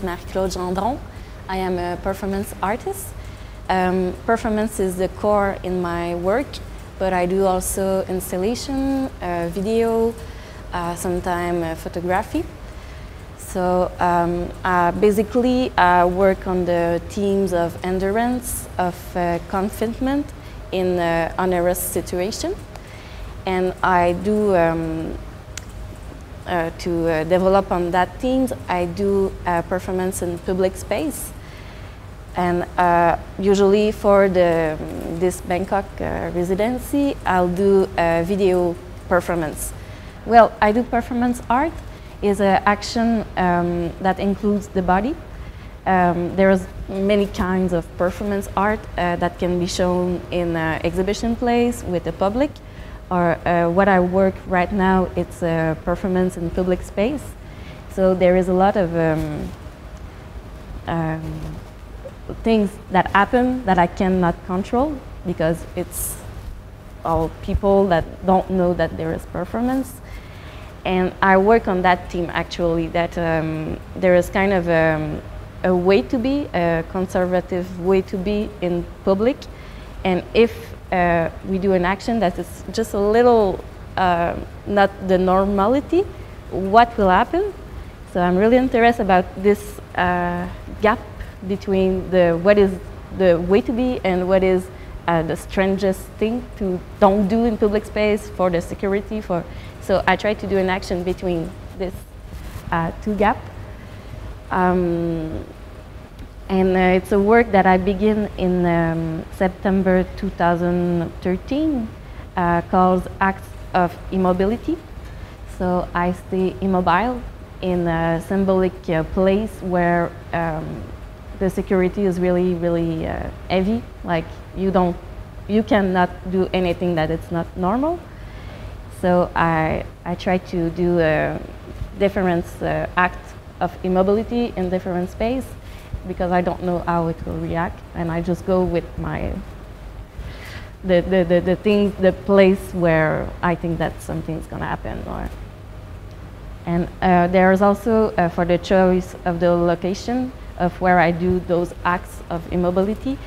naar Claude Gendron. I am a performance artist. Performance is the core in my work, but I do also installation, video, sometimes photography. So basically I work on the themes of endurance, of confinement in onerous situation. And I do, to develop on that themes, I do performance in public space. And usually for this Bangkok residency, I'll do a video performance. Well, I do performance art. Is an action that includes the body. There's many kinds of performance art that can be shown in an exhibition place with the public, or what I work right now, it's a performance in public space. So there is a lot of things that happen that I cannot control because it's all people that don't know that there is performance. And I work on that theme actually, that there is kind of a way to be, a conservative way to be in public. And if we do an action that is just a little not the normality, what will happen? So I'm really interested about this gap between what is the way to be and what is the strangest thing to don't do in public space for the security. So I try to do an action between this two gaps. And it's a work that I begin in September 2013 called Acts of Immobility. So I stay immobile in a symbolic place where the security is really, really heavy. Like you cannot do anything that it's not normal. So I try to do different acts of immobility in different space because I don't know how it will react, and I just go with the place where I think that something's gonna happen. And there's also for the choice of the location of where I do those acts of immobility,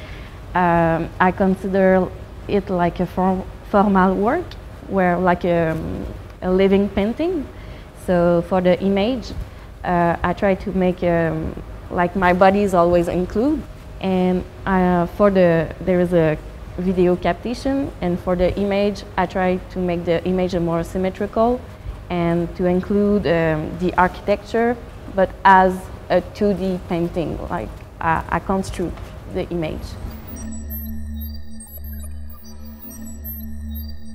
I consider it like a formal work, where like a living painting. So for the image, I try to make like my body is always included, and there is a video captation, and for the image, I try to make the image more symmetrical and to include the architecture, but as a 2D painting, like I construct the image.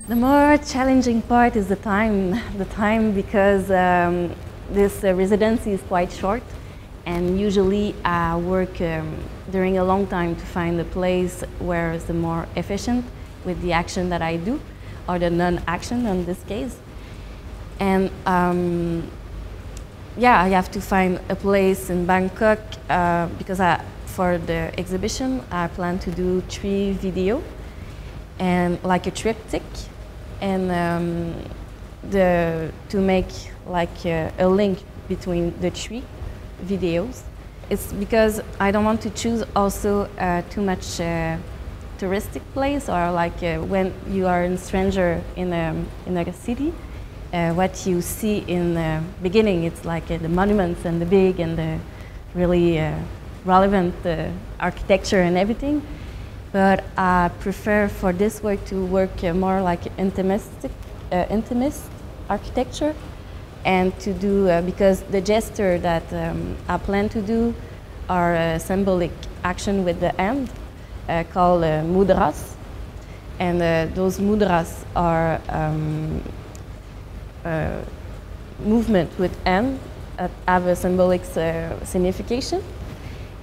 The more challenging part is the time because this residency is quite short, and usually I work during a long time to find a place where it's more efficient with the action that I do, or the non-action in this case. And yeah, I have to find a place in Bangkok because for the exhibition I plan to do 3 videos and like a triptych. And to make like a link between the 3 videos. It's because I don't want to choose also too much touristic place, or like when you are a stranger in a city, what you see in the beginning, it's like the monuments and the big and the really relevant architecture and everything. But I prefer for this work to work more like intimist architecture, and to do, because the gesture that I plan to do are a symbolic action with the hand called mudras. And those mudras are movement with hand that have a symbolic signification.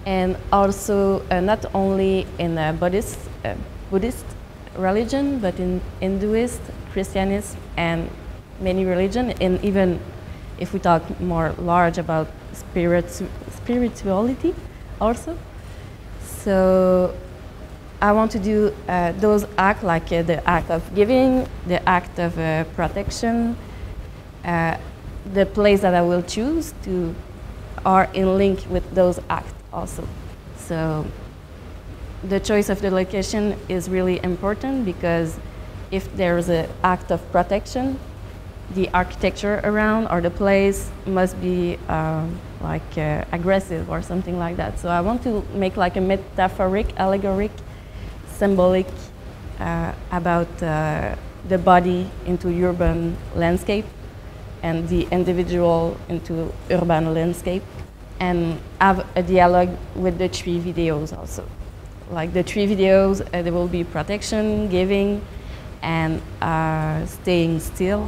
And also not only in Buddhist religion, but in Hinduist, Christianism, and many religions, and even if we talk more large about spirituality also. So I want to do those acts, like the act of giving, the act of protection, the place that I will choose to are in link with those acts also. So the choice of the location is really important, because if there's an act of protection, the architecture around or the place must be aggressive or something like that. So I want to make like a metaphoric, allegoric, symbolic about the body into urban landscape and the individual into urban landscape, and have a dialogue with the tree videos also. Like the tree videos, there will be protection, giving, and staying still.